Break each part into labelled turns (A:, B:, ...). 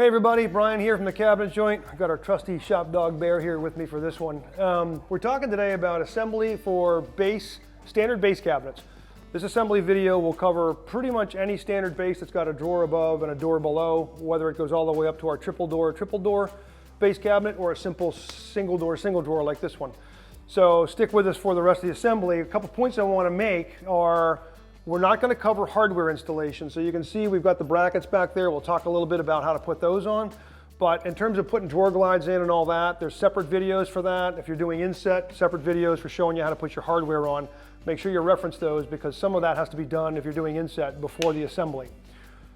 A: Hey everybody, Brian here from the Cabinet Joint. I've got our trusty shop dog Bear here with me for this one. We're talking today about assembly for standard base cabinets. This assembly video will cover pretty much any standard base that's got a drawer above and a door below, whether it goes all the way up to our triple door base cabinet or a simple single drawer like this one. So stick with us for the rest of the assembly. A couple points I want to make are we're not going to cover hardware installation. So you can see we've got the brackets back there. We'll talk a little bit about how to put those on. But in terms of putting drawer glides in and all that, there's separate videos for that. If you're doing inset, separate videos for showing you how to put your hardware on. Make sure you reference those because some of that has to be done if you're doing inset before the assembly.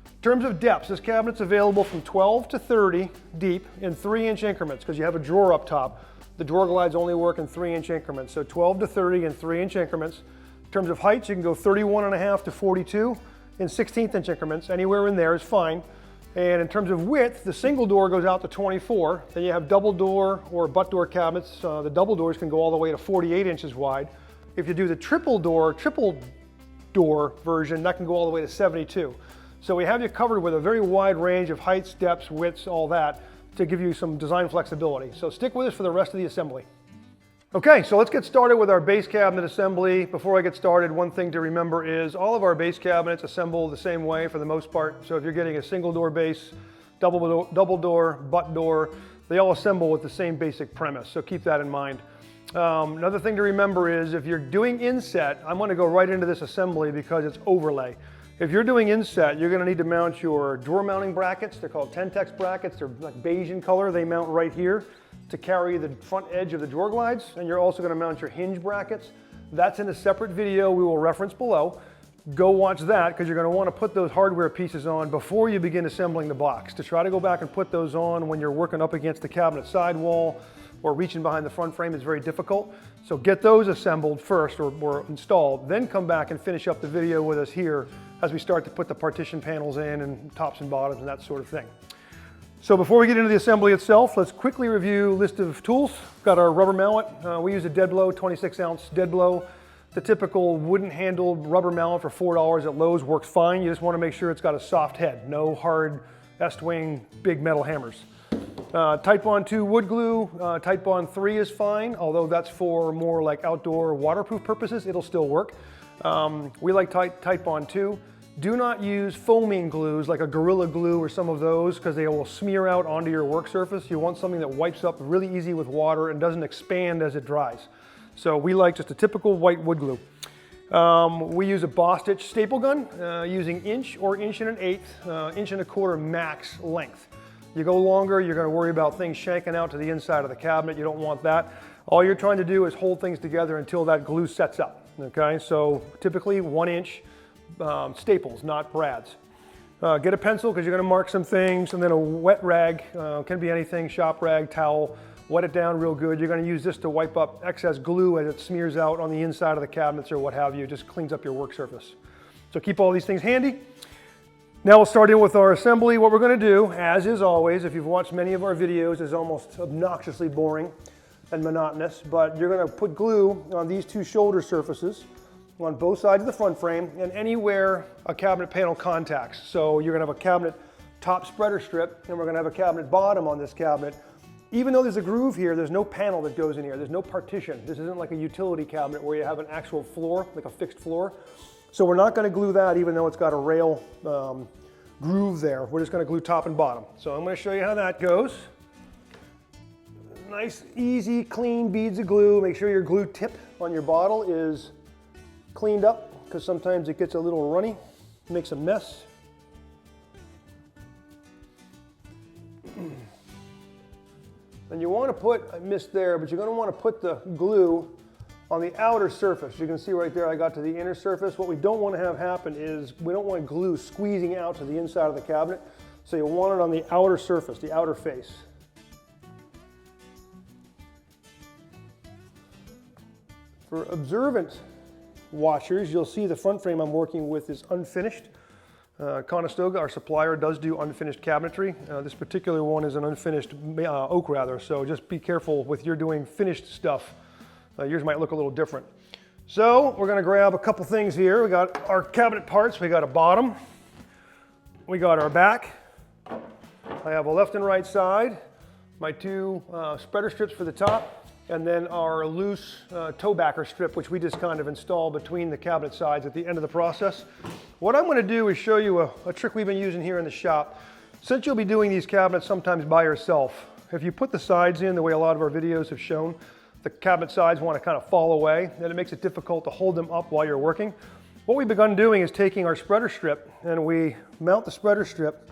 A: In terms of depths, this cabinet's available from 12 to 30 deep in 3-inch increments because you have a drawer up top. The drawer glides only work in 3-inch increments. So 12 to 30 in 3-inch increments. In terms of heights, you can go 31.5 to 42 in 16th-inch increments. Anywhere in there is fine. And in terms of width, the single door goes out to 24. Then you have double door or butt door cabinets. The double doors can go all the way to 48 inches wide. If you do the triple door version, that can go all the way to 72. So we have you covered with a very wide range of heights, depths, widths, all that to give you some design flexibility. So stick with us for the rest of the assembly. Okay, so let's get started with our base cabinet assembly. Before I get started, one thing to remember is all of our base cabinets assemble the same way for the most part. So if you're getting a single door base, double door, butt door, they all assemble with the same basic premise. So keep that in mind. Another thing to remember is if you're doing inset, I'm going to go right into this assembly because it's overlay. If you're doing inset, you're going to need to mount your drawer mounting brackets. They're called Tentex brackets. They're like beige in color. They mount right here to carry the front edge of the drawer glides, and you're also going to mount your hinge brackets. That's in a separate video we will reference below. Go watch that because you're going to want to put those hardware pieces on before you begin assembling the box. To try to go back and put those on when you're working up against the cabinet sidewall or reaching behind the front frame is very difficult. So get those assembled first or installed, then come back and finish up the video with us here as we start to put the partition panels in and tops and bottoms and that sort of thing. So before we get into the assembly itself, let's quickly review list of tools. We've got our rubber mallet. We use a dead blow, 26-ounce dead blow. The typical wooden handled rubber mallet for $4 at Lowe's works fine. You just want to make sure it's got a soft head, no hard Est-wing big metal hammers. Titebond 2 wood glue, Titebond 3 is fine, although that's for more like outdoor waterproof purposes, it'll still work. We like Titebond 2. Do not use foaming glues like a Gorilla Glue or some of those because they will smear out onto your work surface. You want something that wipes up really easy with water and doesn't expand as it dries. So we like just a typical white wood glue. We use a Bostitch staple gun using inch or inch and an eighth, inch and a quarter max length. You go longer, you're going to worry about things shanking out to the inside of the cabinet. You don't want that. All you're trying to do is hold things together until that glue sets up. Okay, so typically 1 inch. Staples, not brads. Get a pencil because you're going to mark some things, and then a wet rag, can be anything, shop rag, towel, wet it down real good. You're going to use this to wipe up excess glue as it smears out on the inside of the cabinets or what have you. It just cleans up your work surface. So keep all these things handy. Now we'll start in with our assembly. What we're going to do, as is always, if you've watched many of our videos, is almost obnoxiously boring and monotonous, but you're going to put glue on these two shoulder surfaces on both sides of the front frame and anywhere a cabinet panel contacts. So you're going to have a cabinet top spreader strip and we're going to have a cabinet bottom on this cabinet. Even though there's a groove here, there's no panel that goes in here. There's no partition. This isn't like a utility cabinet where you have an actual floor, like a fixed floor. So we're not going to glue that even though it's got a rail groove there. We're just going to glue top and bottom. So I'm going to show you how that goes. Nice, easy, clean beads of glue. Make sure your glue tip on your bottle is cleaned up because sometimes it gets a little runny, makes a mess. And you want to put, I missed there, but you're going to want to put the glue on the outer surface. You can see right there I got to the inner surface. What we don't want to have happen is we don't want glue squeezing out to the inside of the cabinet. So you want it on the outer surface, the outer face. For observant watchers, you'll see the front frame I'm working with is unfinished. Conestoga, our supplier, does do unfinished cabinetry. This particular one is an unfinished oak rather, so just be careful with your doing finished stuff. Yours might look a little different. So we're going to grab a couple things here. We got our cabinet parts. We got a bottom. We got our back. I have a left and right side, my two spreader strips for the top, and then our loose toe backer strip, which we just kind of install between the cabinet sides at the end of the process. What I'm going to do is show you a trick we've been using here in the shop. Since you'll be doing these cabinets sometimes by yourself, if you put the sides in the way a lot of our videos have shown, the cabinet sides want to kind of fall away, and it makes it difficult to hold them up while you're working. What we've begun doing is taking our spreader strip, and we mount the spreader strip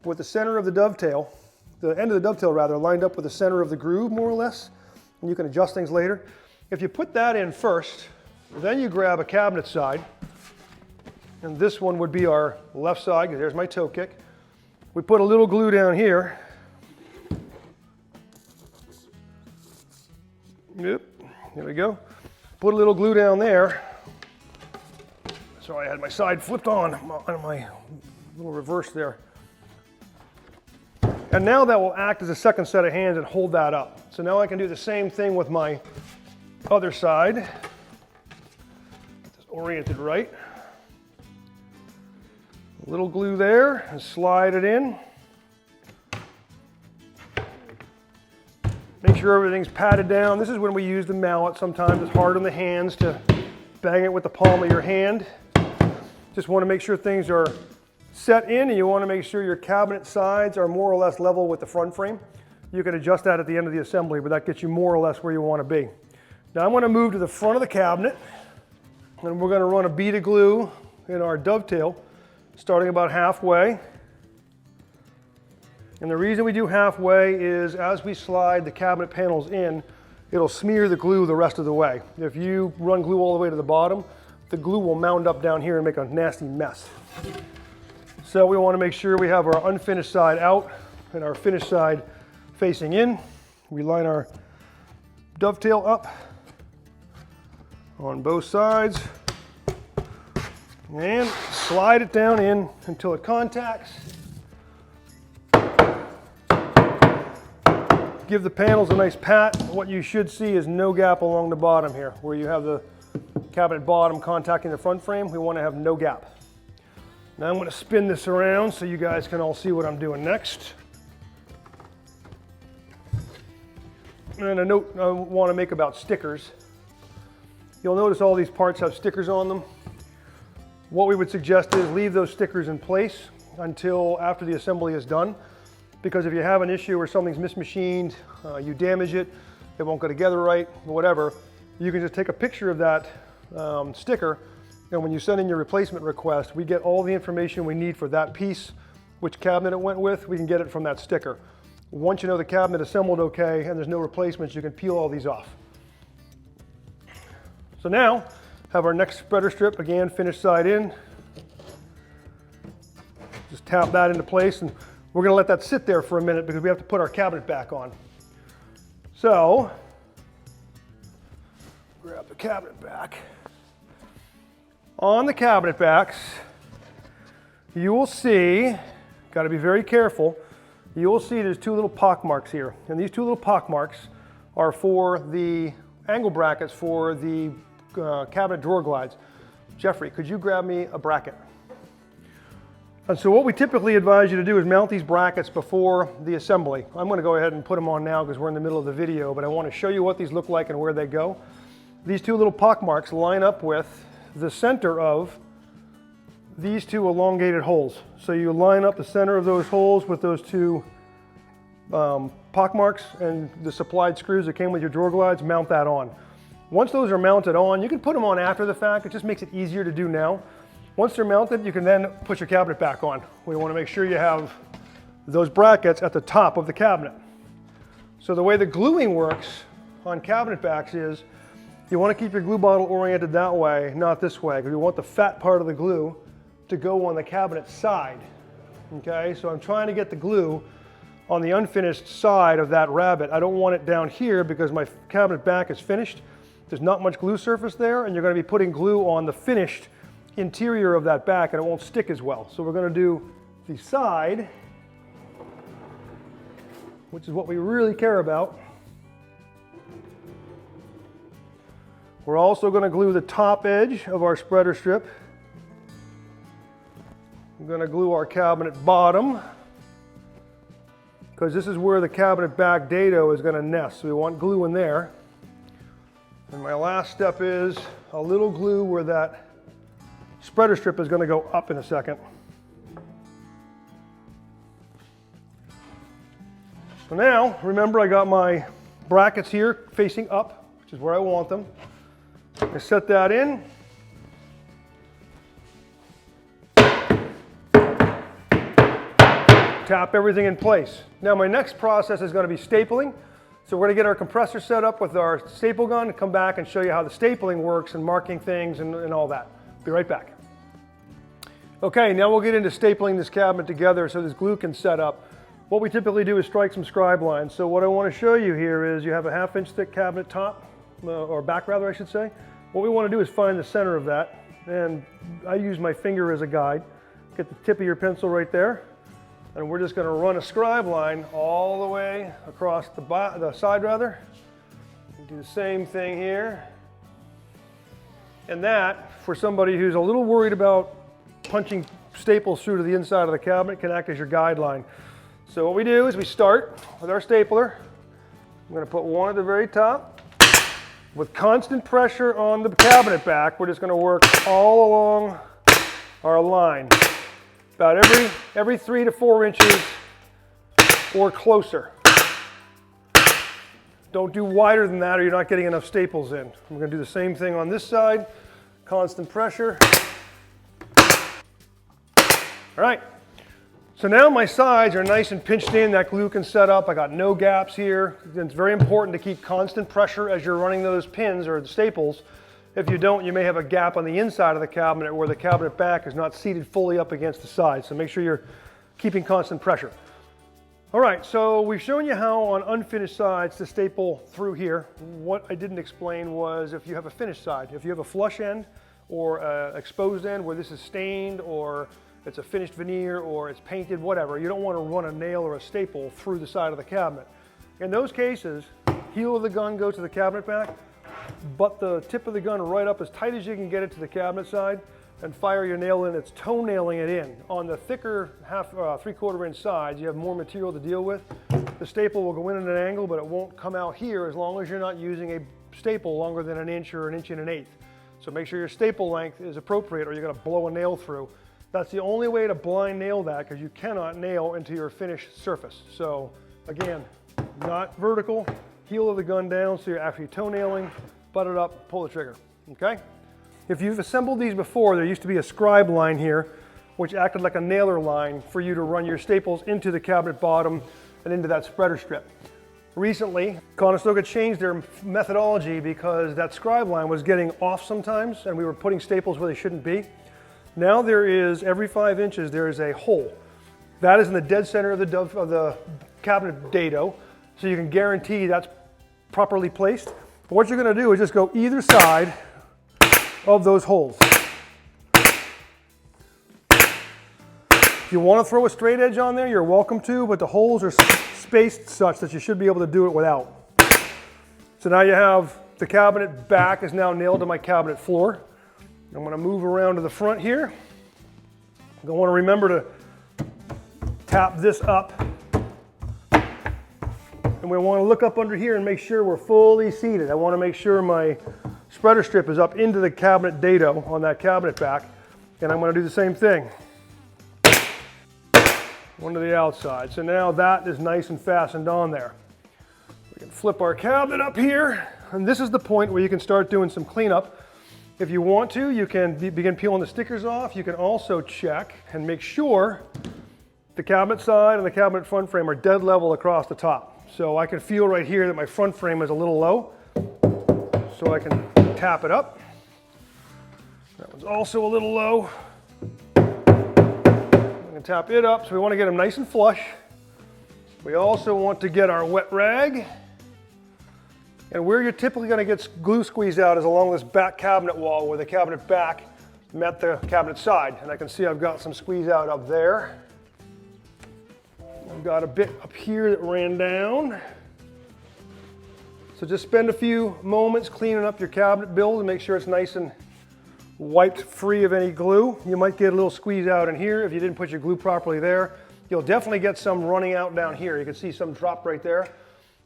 A: with the center of the dovetail, the end of the dovetail rather, lined up with the center of the groove more or less, and you can adjust things later. If you put that in first, then you grab a cabinet side, and this one would be our left side, because there's my toe kick. We put a little glue down here. Yep, there we go. Put a little glue down there. So I had my side flipped on my little reverse there. And now that will act as a second set of hands and hold that up. So now I can do the same thing with my other side. Just oriented right. A little glue there and slide it in. Make sure everything's patted down. This is when we use the mallet. Sometimes it's hard on the hands to bang it with the palm of your hand. Just want to make sure things are set in, and you want to make sure your cabinet sides are more or less level with the front frame. You can adjust that at the end of the assembly, but that gets you more or less where you want to be. Now I'm going to move to the front of the cabinet, and we're going to run a bead of glue in our dovetail, starting about halfway. And the reason we do halfway is as we slide the cabinet panels in, it'll smear the glue the rest of the way. If you run glue all the way to the bottom, the glue will mound up down here and make a nasty mess. So we want to make sure we have our unfinished side out and our finished side facing in. We line our dovetail up on both sides and slide it down in until it contacts. Give the panels a nice pat. What you should see is no gap along the bottom here. Where you have the cabinet bottom contacting the front frame, we want to have no gap. Now I'm going to spin this around so you guys can all see what I'm doing next. And a note I want to make about stickers. You'll notice all these parts have stickers on them. What we would suggest is leave those stickers in place until after the assembly is done. Because if you have an issue or something's mismachined, you damage it, it won't go together right, whatever, you can just take a picture of that sticker, and when you send in your replacement request, we get all the information we need for that piece, which cabinet it went with, we can get it from that sticker. Once you know the cabinet assembled okay and there's no replacements, you can peel all these off. So now, have our next spreader strip, again, finished side in. Just tap that into place, and we're going to let that sit there for a minute because we have to put our cabinet back on. So, grab the cabinet back. On the cabinet backs, you will see, got to be very careful, you will see there's two little pock marks here. And these two little pock marks are for the angle brackets for the cabinet drawer glides. Jeffrey, could you grab me a bracket? And so what we typically advise you to do is mount these brackets before the assembly. I'm going to go ahead and put them on now because we're in the middle of the video, but I want to show you what these look like and where they go. These two little pock marks line up with the center of these two elongated holes. So you line up the center of those holes with those two pock marks, and the supplied screws that came with your drawer glides, mount that on. Once those are mounted on, you can put them on after the fact. It just makes it easier to do now. Once they're mounted, you can then put your cabinet back on. We want to make sure you have those brackets at the top of the cabinet. So the way the gluing works on cabinet backs is you want to keep your glue bottle oriented that way, not this way, because you want the fat part of the glue to go on the cabinet side. Okay, so I'm trying to get the glue on the unfinished side of that rabbet. I don't want it down here because my cabinet back is finished. There's not much glue surface there, and you're going to be putting glue on the finished interior of that back, and it won't stick as well. So we're going to do the side, which is what we really care about. We're also going to glue the top edge of our spreader strip. We're going to glue our cabinet bottom. because this is where the cabinet back dado is going to nest. So we want glue in there. And my last step is a little glue where that spreader strip is going to go up in a second. So now, remember I got my brackets here facing up, which is where I want them. I set that in. Tap everything in place. Now my next process is going to be stapling. So we're going to get our compressor set up with our staple gun and come back and show you how the stapling works and marking things and all that. Be right back. Okay, now we'll get into stapling this cabinet together so this glue can set up. What we typically do is strike some scribe lines. So what I want to show you here is you have a 1/2 inch thick cabinet top, or back rather I should say. What we want to do is find the center of that, and I use my finger as a guide. Get the tip of your pencil right there. And we're just going to run a scribe line all the way across the side rather. Do the same thing here. And that, for somebody who's a little worried about punching staples through to the inside of the cabinet, can act as your guideline. So what we do is we start with our stapler. I'm going to put one at the very top. With constant pressure on the cabinet back, we're just going to work all along our line. About every 3 to 4 inches or closer. Don't do wider than that or you're not getting enough staples in. I'm going to do the same thing on this side. Constant pressure. All right. So now my sides are nice and pinched in. That glue can set up. I got no gaps here. It's very important to keep constant pressure as you're running those pins or the staples. If you don't, you may have a gap on the inside of the cabinet where the cabinet back is not seated fully up against the side. So make sure you're keeping constant pressure. All right, so we've shown you how on unfinished sides to staple through here. What I didn't explain was if you have a finished side, if you have a flush end or an exposed end where this is stained or it's a finished veneer or it's painted, whatever, you don't want to run a nail or a staple through the side of the cabinet. In those cases, heel of the gun goes to the cabinet back, butt the tip of the gun right up as tight as you can get it to the cabinet side and fire your nail in. It's toe-nailing it in. On the thicker 3/4 inch sides, you have more material to deal with. The staple will go in at an angle, but it won't come out here as long as you're not using a staple longer than 1 inch or 1 1/8 inches. So make sure your staple length is appropriate or you're going to blow a nail through. That's the only way to blind nail that because you cannot nail into your finished surface. So again, not vertical, heel of the gun down so you're actually toe-nailing. Butt it up, pull the trigger, okay? If you've assembled these before, there used to be a scribe line here, which acted like a nailer line for you to run your staples into the cabinet bottom and into that spreader strip. Recently, Conestoga changed their methodology because that scribe line was getting off sometimes and we were putting staples where they shouldn't be. Now there is, every 5 inches, there is a hole. That is in the dead center of the cabinet dado, so you can guarantee that's properly placed. What you're going to do is just go either side of those holes. If you want to throw a straight edge on there, you're welcome to, but the holes are spaced such that you should be able to do it without. So now you have the cabinet back is now nailed to my cabinet floor. I'm going to move around to the front here. I want to remember to tap this up. And we want to look up under here and make sure we're fully seated. I want to make sure my spreader strip is up into the cabinet dado on that cabinet back. And I'm going to do the same thing. One to the outside. So now that is nice and fastened on there. We can flip our cabinet up here. And this is the point where you can start doing some cleanup. If you want to, you can begin peeling the stickers off. You can also check and make sure the cabinet side and the cabinet front frame are dead level across the top. So I can feel right here that my front frame is a little low. So I can tap it up. That one's also a little low. I can tap it up, so we want to get them nice and flush. We also want to get our wet rag. And where you're typically going to get glue squeezed out is along this back cabinet wall where the cabinet back met the cabinet side. And I can see I've got some squeeze out up there. I've got a bit up here that ran down. So just spend a few moments cleaning up your cabinet build and make sure it's nice and wiped free of any glue. You might get a little squeeze out in here if you didn't put your glue properly there. You'll definitely get some running out down here. You can see some drop right there.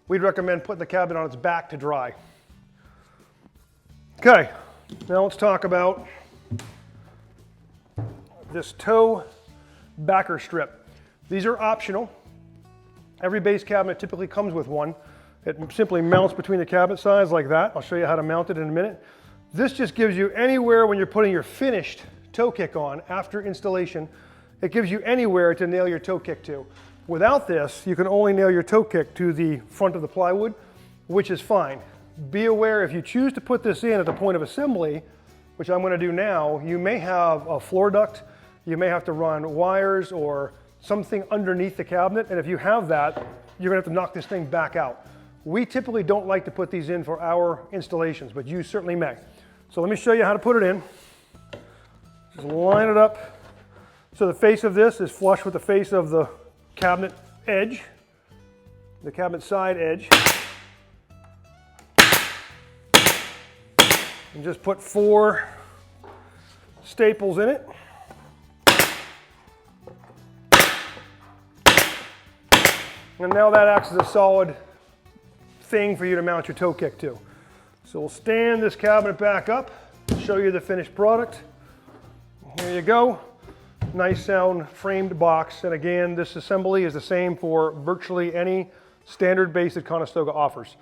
A: We'd recommend putting the cabinet on its back to dry. Okay, now let's talk about this toe backer strip. These are optional. Every base cabinet typically comes with one. It simply mounts between the cabinet sides like that. I'll show you how to mount it in a minute. This just gives you anywhere when you're putting your finished toe kick on after installation, it gives you anywhere to nail your toe kick to. Without this, you can only nail your toe kick to the front of the plywood, which is fine. Be aware if you choose to put this in at the point of assembly, which I'm going to do now, you may have a floor duct, you may have to run wires or something underneath the cabinet, and if you have that, you're going to have to knock this thing back out. We typically don't like to put these in for our installations, but you certainly may. So let me show you how to put it in. Just line it up so the face of this is flush with the face of the cabinet edge, the cabinet side edge. And just put 4 staples in it. And now that acts as a solid thing for you to mount your toe kick to. So we'll stand this cabinet back up, show you the finished product. Here you go. Nice sound framed box. And again, this assembly is the same for virtually any standard base that Conestoga offers.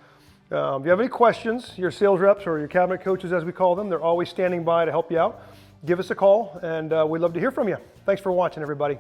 A: If you have any questions, your sales reps or your cabinet coaches as we call them, they're always standing by to help you out. Give us a call and we'd love to hear from you. Thanks for watching, everybody.